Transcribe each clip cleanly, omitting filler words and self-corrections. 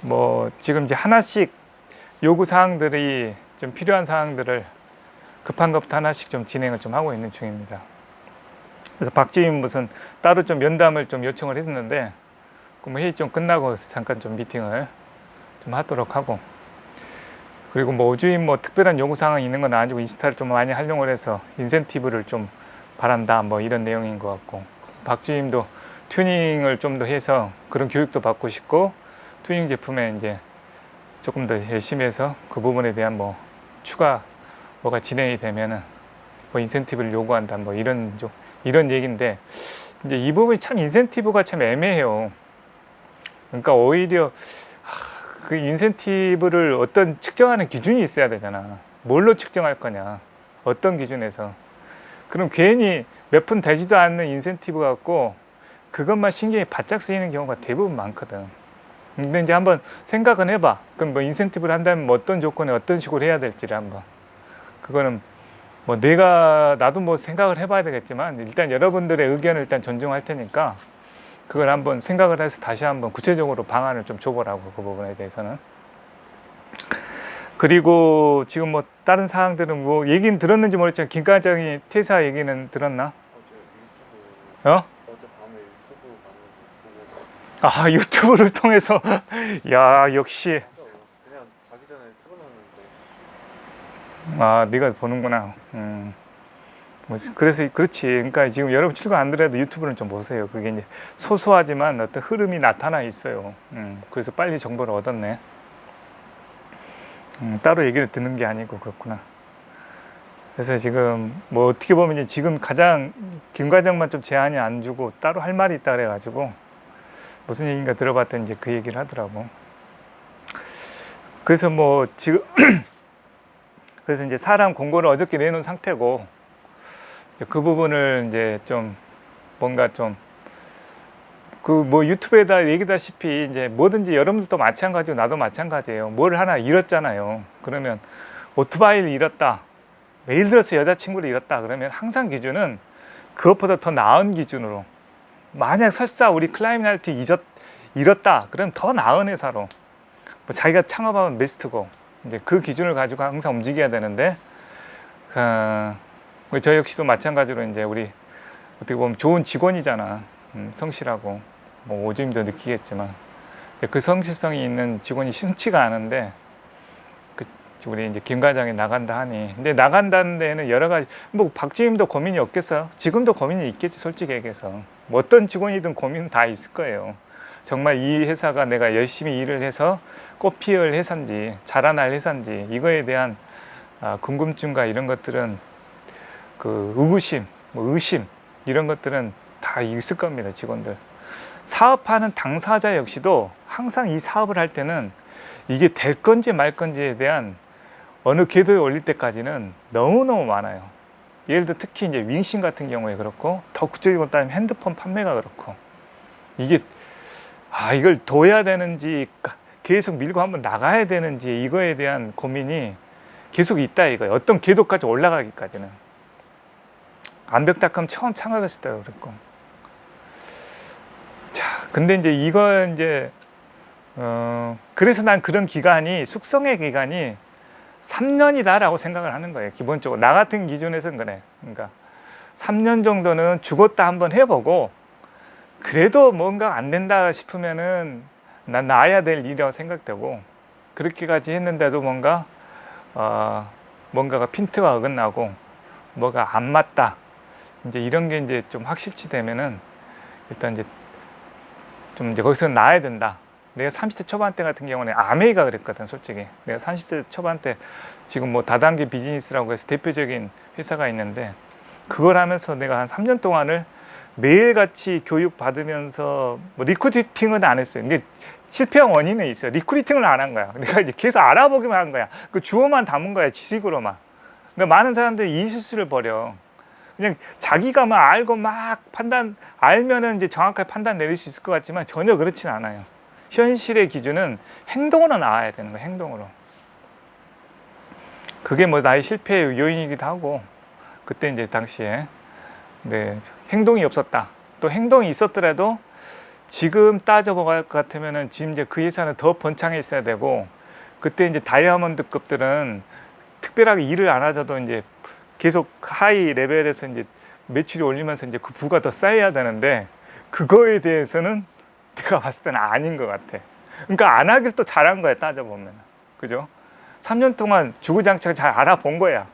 뭐 지금 이제 하나씩 요구 사항들이 좀 필요한 사항들을 급한 것부터 하나씩 좀 진행을 좀 하고 있는 중입니다. 그래서 박주임 무슨 따로 좀 면담을 좀 요청을 했는데 그 뭐 회의 좀 끝나고 잠깐 좀 미팅을 좀 하도록 하고, 그리고 뭐 오주임 뭐 특별한 요구 사항이 있는 건 아니고 인스타를 좀 많이 활용을 해서 인센티브를 좀 바란다 뭐 이런 내용인 것 같고, 박주임도 튜닝을 좀 더 해서 그런 교육도 받고 싶고 튜닝 제품에 이제 조금 더 열심히 해서 그 부분에 대한 뭐 추가 뭐가 진행이 되면은 뭐 인센티브를 요구한다 뭐 이런 얘기인데, 이제 이 부분이 참 인센티브가 참 애매해요. 그러니까 오히려 그 인센티브를 어떤 측정하는 기준이 있어야 되잖아. 뭘로 측정할 거냐, 어떤 기준에서. 그럼 괜히 몇 푼 되지도 않는 인센티브 갖고 그것만 신경이 바짝 쓰이는 경우가 대부분 많거든. 근데 이제 한번 생각은 해봐. 그럼 뭐 인센티브를 한다면 뭐 어떤 조건에 어떤 식으로 해야 될지를 한번, 그거는 뭐 나도 뭐 생각을 해봐야 되겠지만 일단 여러분들의 의견을 일단 존중할 테니까 그걸 한번 생각을 해서 다시 한번 구체적으로 방안을 좀 줘보라고, 그 부분에 대해서는. 그리고 지금 뭐 다른 사항들은 뭐 얘기는 들었는지 모르겠지만 김 과장이 퇴사 얘기는 들었나? 어? 어젯밤에 유튜브 보고 아, 유튜브를 통해서 야, 역시. 그냥 자기 전에 틀어놨는데 아, 네가 보는구나. 그래서 그렇지. 그러니까 지금 여러분 출근 안 들어도 유튜브는 좀 보세요. 그게 이제 소소하지만 어떤 흐름이 나타나 있어요. 그래서 빨리 정보를 얻었네. 따로 얘기를 듣는 게 아니고 그렇구나. 그래서 지금 뭐 어떻게 보면 이제 지금 가장 김 과장만 좀 제한이 안 주고 따로 할 말이 있다 그래가지고 무슨 얘기인가 들어봤더니 이제 그 얘기를 하더라고. 그래서 뭐 지금 그래서 이제 사람 공고를 어저께 내놓은 상태고, 그 부분을 이제 좀 뭔가 좀 그 뭐 유튜브에다 얘기다시피 이제 뭐든지 여러분들도 마찬가지고 나도 마찬가지예요. 뭘 하나 잃었잖아요. 그러면 오토바이를 잃었다, 예를 들어서 여자친구를 잃었다 그러면 항상 기준은 그것보다 더 나은 기준으로, 만약 설사 우리 클라이미널티 잃었다 그러면 더 나은 회사로, 뭐 자기가 창업하면 베스트고 이제 그 기준을 가지고 항상 움직여야 되는데, 저 역시도 마찬가지로 이제 우리 어떻게 보면 좋은 직원이잖아. 성실하고 뭐 오주임도 느끼겠지만 그 성실성이 있는 직원이 흔치가 않은데, 우리 이제 김 과장이 나간다 하니, 근데 나간다는 데에는 여러 가지 뭐 박주임도 고민이 없겠어요. 지금도 고민이 있겠지. 솔직히 얘기해서 뭐 어떤 직원이든 고민은 다 있을 거예요. 정말 이 회사가 내가 열심히 일을 해서 꽃피울 회사인지 자라날 회사인지 이거에 대한 궁금증과 이런 것들은, 그 의구심, 뭐 의심 이런 것들은 다 있을 겁니다. 직원들. 사업하는 당사자 역시도 항상 이 사업을 할 때는 이게 될 건지 말 건지에 대한 어느 궤도에 올릴 때까지는 너무너무 많아요. 예를 들어 특히 이제 윙싱 같은 경우에 그렇고, 더 구체적으로 따지면 핸드폰 판매가 그렇고, 이게 이걸 둬야 되는지 계속 밀고 한번 나가야 되는지 이거에 대한 고민이 계속 있다 이거예요. 어떤 궤도까지 올라가기까지는. 암벽닷컴 처음 창업했을 때도 그랬고. 자, 근데 이제 이건 이제 그래서 난 그런 기간이, 숙성의 기간이 3년이다라고 생각을 하는 거예요. 기본적으로 나 같은 기준에서는 그래. 그러니까 3년 정도는 죽었다 한번 해보고, 그래도 뭔가 안 된다 싶으면은 난 나아야 될 일이라고 생각되고, 그렇게까지 했는데도 뭔가가 핀트가 어긋나고 뭐가 안 맞다, 이제 이런 게 이제 좀 확실치 되면은 일단 이제 거기서 나아야 된다. 내가 30대 초반 때 같은 경우는 아메이가 그랬거든. 솔직히 내가 30대 초반 때 지금 뭐 다단계 비즈니스라고 해서 대표적인 회사가 있는데, 그걸 하면서 내가 한 3년 동안을 매일같이 교육 받으면서 뭐 리크루팅은 안 했어요. 근데 실패한 원인은 있어요. 리크루팅을 안 한 거야. 내가 이제 계속 알아보기만 한 거야. 그 주어만 담은 거야, 지식으로만. 그러니까 많은 사람들이 이 실수를 벌여. 그냥 자기가 막 알고 막 알면은 이제 정확하게 판단 내릴 수 있을 것 같지만 전혀 그렇진 않아요. 현실의 기준은 행동으로 나와야 되는 거예요. 행동으로. 그게 뭐 나의 실패의 요인이기도 하고, 그때 이제 당시에 행동이 없었다. 또 행동이 있었더라도 지금 따져볼 것 같으면은 지금 이제 그 회사는 더 번창해 있어야 되고, 그때 이제 다이아몬드급들은 특별하게 일을 안 하셔도 이제 계속 하이 레벨에서 이제 매출이 올리면서 이제 그 부가 더 쌓여야 되는데, 그거에 대해서는 내가 봤을 때는 아닌 것 같아. 그러니까 안 하길 또 잘한 거야, 따져보면. 그죠? 3년 동안 주구장창 잘 알아본 거야.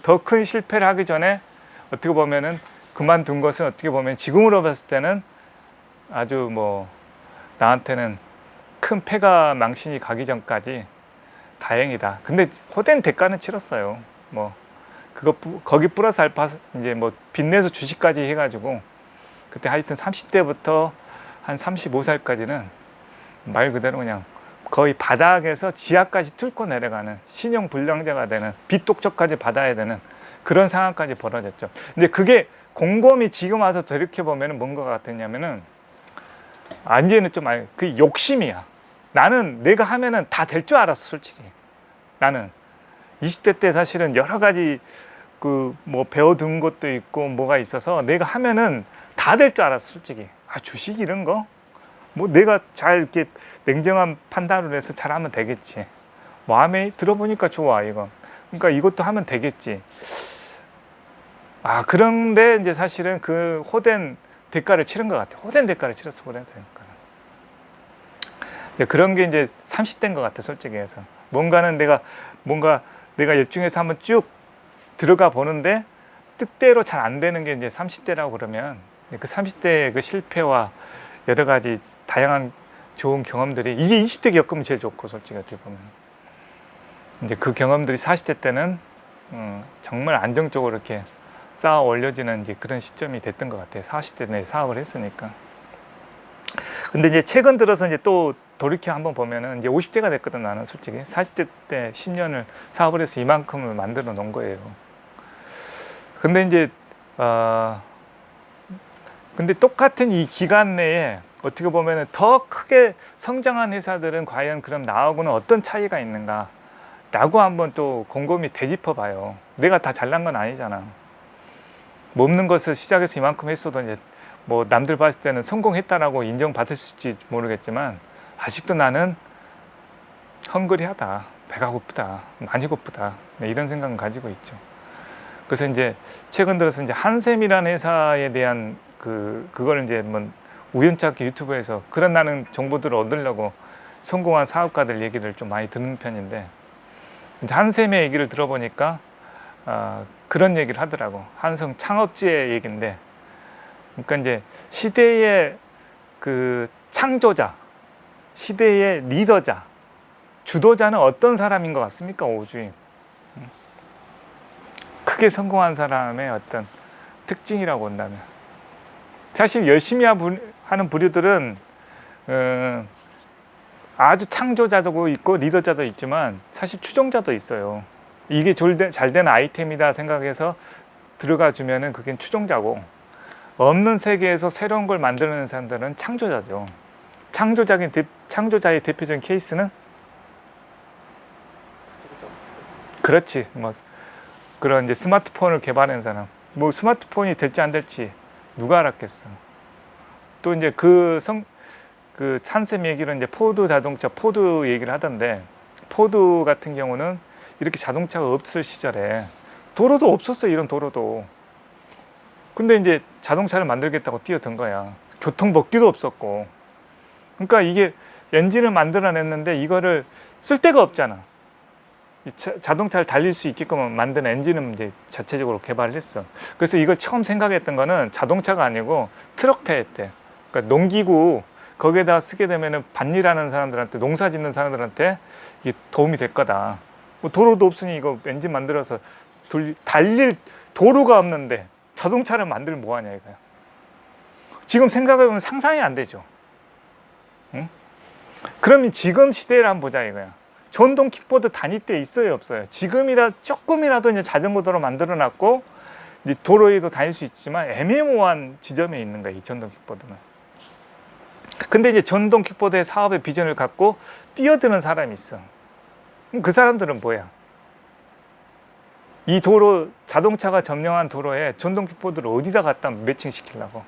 더 큰 실패를 하기 전에 어떻게 보면은 그만둔 것은 어떻게 보면 지금으로 봤을 때는 아주 뭐 나한테는 큰 패가 망신이 가기 전까지 다행이다. 근데 호된 대가는 치렀어요. 뭐 그거 거기 플러스 알파 이제 뭐 빚내서 주식까지 해가지고 그때 하여튼 30대부터 한 35살까지는 말 그대로 그냥 거의 바닥에서 지하까지 뚫고 내려가는 신용 불량자가 되는 빚 독촉까지 받아야 되는 그런 상황까지 벌어졌죠. 근데 그게 곰곰이 지금 와서 되돌이켜 보면은 뭔가 같았냐면은 이제는 좀 그 욕심이야. 나는 내가 하면은 다 될 줄 알았어, 솔직히. 나는 20대 때 사실은 여러 가지 그 뭐 배워둔 것도 있고 뭐가 있어서 내가 하면은 다 될 줄 알았어, 솔직히. 주식 이런 거 뭐 내가 잘 이렇게 냉정한 판단을 해서 잘하면 되겠지. 마음에 들어보니까 좋아 이거. 그러니까 이것도 하면 되겠지. 그런데 이제 사실은 그 호된 대가를 치른 것 같아. 호된 대가를 치렀어, 호된 대가를. 그런 게 이제 30대인 것 같아, 솔직히 해서. 뭔가 내가 열중해서 한번 쭉 들어가 보는데 뜻대로 잘 안 되는 게 이제 30대라고 그러면 그 30대의 그 실패와 여러 가지 다양한 좋은 경험들이 이게 20대 겪으면 제일 좋고, 솔직히 어떻게 보면. 이제 그 경험들이 40대 때는 정말 안정적으로 이렇게 쌓아 올려지는 이제 그런 시점이 됐던 것 같아요. 40대 내 사업을 했으니까. 근데 이제 최근 들어서 이제 또 돌이켜 한번 보면은 이제 50대가 됐거든, 나는 솔직히. 40대 때 10년을 사업을 해서 이만큼을 만들어 놓은 거예요. 근데 이제, 근데 똑같은 이 기간 내에 어떻게 보면은 더 크게 성장한 회사들은 과연 그럼 나하고는 어떤 차이가 있는가? 라고 한번 또 곰곰이 되짚어 봐요. 내가 다 잘난 건 아니잖아. 뭐 없는 것을 시작해서 이만큼 했어도 이제 뭐 남들 봤을 때는 성공했다라고 인정받을지 모르겠지만 아직도 나는 헝그리하다, 배가 고프다, 많이 고프다, 이런 생각은 가지고 있죠. 그래서 이제 최근 들어서 이제 한샘이라는 회사에 대한 그걸 이제 뭐 우연찮게 유튜브에서 그런 나는 정보들을 얻으려고 성공한 사업가들 얘기를 좀 많이 듣는 편인데, 이제 한샘의 얘기를 들어보니까 그런 얘기를 하더라고. 한성 창업주의 얘기인데, 그러니까 이제 시대의 그 창조자, 시대의 리더자, 주도자는 어떤 사람인 것 같습니까? 오주임. 크게 성공한 사람의 어떤 특징이라고 한다면, 사실 열심히 하는 부류들은 아주 창조자도 있고 리더자도 있지만 사실 추종자도 있어요. 이게 잘 되는 아이템이다 생각해서 들어가 주면은 그게 추종자고, 없는 세계에서 새로운 걸 만들어내는 사람들은 창조자죠. 창조자의 대표적인 케이스는 그렇지. 뭐 그런 이제 스마트폰을 개발한 사람, 뭐 스마트폰이 될지 안 될지 누가 알았겠어. 또 이제 그 찬샘 얘기를 이제 포드 얘기를 하던데, 포드 같은 경우는 이렇게 자동차가 없을 시절에 도로도 없었어, 이런 도로도. 근데 이제 자동차를 만들겠다고 뛰어든 거야. 교통법규도 없었고. 그러니까 이게 엔진을 만들어냈는데 이거를 쓸 데가 없잖아. 자동차를 달릴 수 있게끔 만든 엔진은 이제 자체적으로 개발을 했어. 그래서 이걸 처음 생각했던 거는 자동차가 아니고 트럭 타였대. 그러니까 농기구 거기에다 쓰게 되면은 밭일하는 사람들한테, 농사 짓는 사람들한테 이게 도움이 될 거다. 뭐 도로도 없으니 이거 엔진 만들어서 달릴 도로가 없는데 자동차를 만들면 뭐하냐 이거야. 지금 생각해보면 상상이 안 되죠. 응? 그러면 지금 시대를 한번 보자 이거야. 전동 킥보드 다닐 때 있어요, 없어요? 조금이라도 이제 자전거 도로 만들어놨고 이제 도로에도 다닐 수 있지만 애매모호한 지점에 있는 거야, 이 전동 킥보드는. 근데 이제 전동 킥보드의 사업의 비전을 갖고 뛰어드는 사람이 있어. 그 사람들은 뭐야? 이 도로, 자동차가 점령한 도로에 전동 킥보드를 어디다 갖다 매칭시키려고?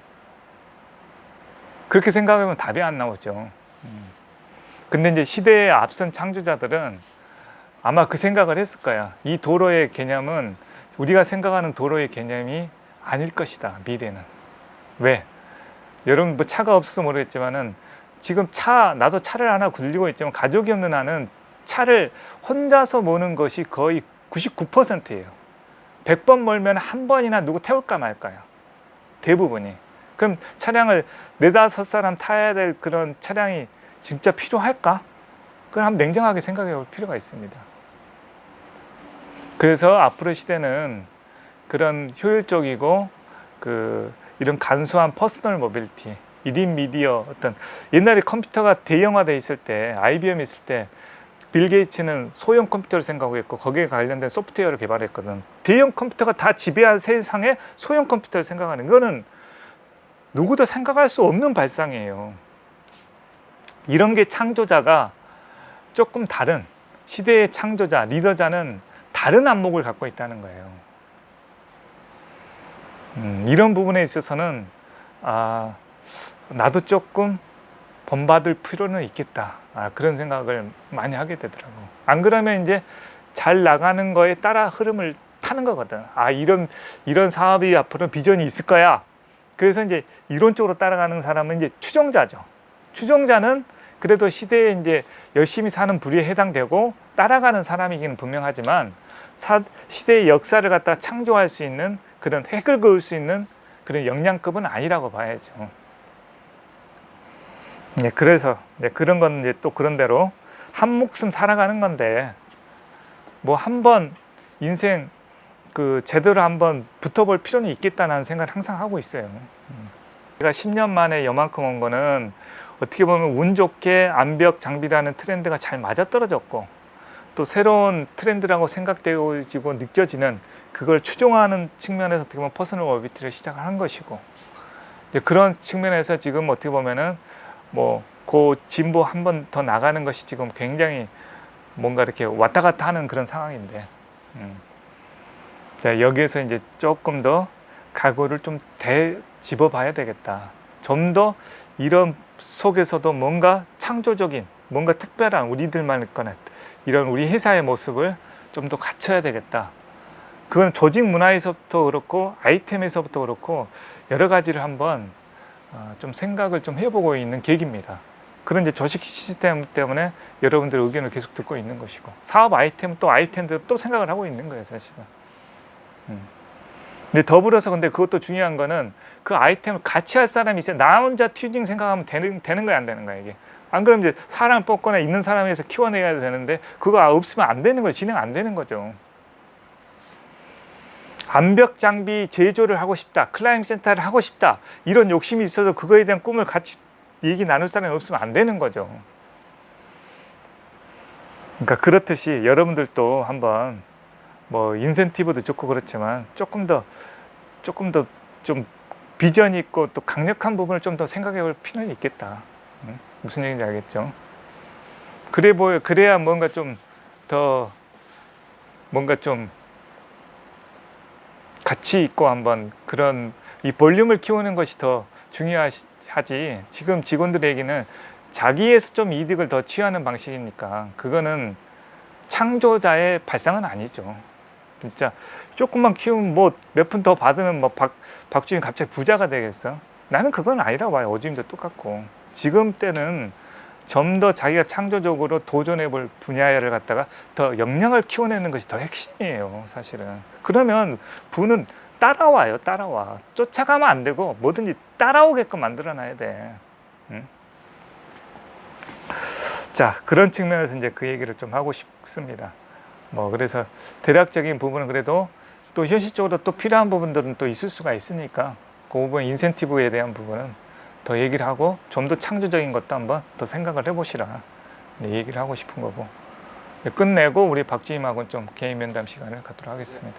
그렇게 생각하면 답이 안 나오죠. 근데 이제 시대의 앞선 창조자들은 아마 그 생각을 했을 거야. 이 도로의 개념은 우리가 생각하는 도로의 개념이 아닐 것이다, 미래는. 왜? 여러분 뭐 차가 없어서 모르겠지만은 지금 나도 차를 하나 굴리고 있지만 가족이 없는 나는 차를 혼자서 모는 것이 거의 99%예요. 100번 몰면 한 번이나 누구 태울까 말까요? 대부분이. 그럼 차량을 4, 5사람 타야 될 그런 차량이 진짜 필요할까? 그걸 한번 냉정하게 생각해 볼 필요가 있습니다. 그래서 앞으로 시대는 그런 효율적이고 이런 간소한 퍼스널 모빌리티, 1인 미디어 어떤 옛날에 컴퓨터가 대형화돼 있을 때 IBM 있을 때 빌 게이츠는 소형 컴퓨터를 생각하고 있고 거기에 관련된 소프트웨어를 개발했거든. 대형 컴퓨터가 다 지배한 세상에 소형 컴퓨터를 생각하는 거는 누구도 생각할 수 없는 발상이에요. 이런 게 창조자가 조금 다른 시대의 창조자, 리더자는 다른 안목을 갖고 있다는 거예요. 이런 부분에 있어서는 나도 조금 본받을 필요는 있겠다. 그런 생각을 많이 하게 되더라고. 안 그러면 이제 잘 나가는 거에 따라 흐름을 타는 거거든. 이런 사업이 앞으로 비전이 있을 거야. 그래서 이제 이론적으로 따라가는 사람은 이제 추종자죠. 추종자는 그래도 시대에 이제 열심히 사는 부류에 해당되고 따라가는 사람이기는 분명하지만 시대의 역사를 갖다가 창조할 수 있는 그런 핵을 그을 수 있는 그런 역량급은 아니라고 봐야죠. 네, 그래서 그런 건 이제 또 그런 대로 한 목숨 살아가는 건데 뭐 한번 인생 제대로 한번 붙어볼 필요는 있겠다는 생각을 항상 하고 있어요. 제가 10년 만에 요만큼 온 거는 어떻게 보면 운 좋게 암벽 장비라는 트렌드가 잘 맞아떨어졌고 또 새로운 트렌드라고 생각되고 느껴지는 그걸 추종하는 측면에서 어떻게 보면 퍼스널 모빌리티를 시작을 한 것이고 이제 그런 측면에서 지금 어떻게 보면은 그 진보 한 번 더 나가는 것이 지금 굉장히 뭔가 이렇게 왔다 갔다 하는 그런 상황인데 자, 여기에서 이제 조금 더 각오를 좀 되짚어 봐야 되겠다. 좀 더 이런 속에서도 뭔가 창조적인, 뭔가 특별한 우리들만의 거나 이런 우리 회사의 모습을 좀 더 갖춰야 되겠다. 그건 조직 문화에서부터 그렇고 아이템에서부터 그렇고 여러 가지를 한번 좀 생각을 좀 해보고 있는 계기입니다. 그런 이제 조직 시스템 때문에 여러분들의 의견을 계속 듣고 있는 것이고 사업 아이템은 또 아이템들 또 생각을 하고 있는 거예요, 사실은. 근데 더불어서 근데 그것도 중요한 거는 그 아이템을 같이 할 사람이 있어요. 나 혼자 튜닝 생각하면 되는 거야, 안 되는 거야, 이게. 안 그러면 이제 사람 뽑거나 있는 사람에서 키워내야 되는데 그거 없으면 안 되는 거예요. 진행 안 되는 거죠. 암벽 장비 제조를 하고 싶다, 클라이밍 센터를 하고 싶다 이런 욕심이 있어도 그거에 대한 꿈을 같이 얘기 나눌 사람이 없으면 안 되는 거죠. 그러니까 그렇듯이 여러분들도 한번 인센티브도 좋고 그렇지만 조금 더 좀 비전 있고 또 강력한 부분을 좀 더 생각해 볼 필요는 있겠다. 무슨 얘기인지 알겠죠? 그래야 뭔가 좀 더 가치 있고 한번 그런 이 볼륨을 키우는 것이 더 중요하지. 지금 직원들에게는 자기에서 좀 이득을 더 취하는 방식이니까 그거는 창조자의 발상은 아니죠. 진짜 조금만 키우면 몇 푼 더 받으면 박주인 갑자기 부자가 되겠어? 나는 그건 아니라고 봐요. 어제도 똑같고 지금 때는 좀 더 자기가 창조적으로 도전해 볼 분야를 갖다가 더 역량을 키워내는 것이 더 핵심이에요, 사실은. 그러면 부는 따라와요. 쫓아가면 안 되고 뭐든지 따라오게끔 만들어 놔야 돼. 자, 그런 측면에서 이제 그 얘기를 좀 하고 싶습니다. 그래서 대략적인 부분은 그래도 또 현실적으로 또 필요한 부분들은 또 있을 수가 있으니까 그 부분 인센티브에 대한 부분은 더 얘기를 하고 좀 더 창조적인 것도 한번 더 생각을 해보시라 얘기를 하고 싶은 거고 끝내고 우리 박주임하고는 좀 개인 면담 시간을 갖도록 하겠습니다.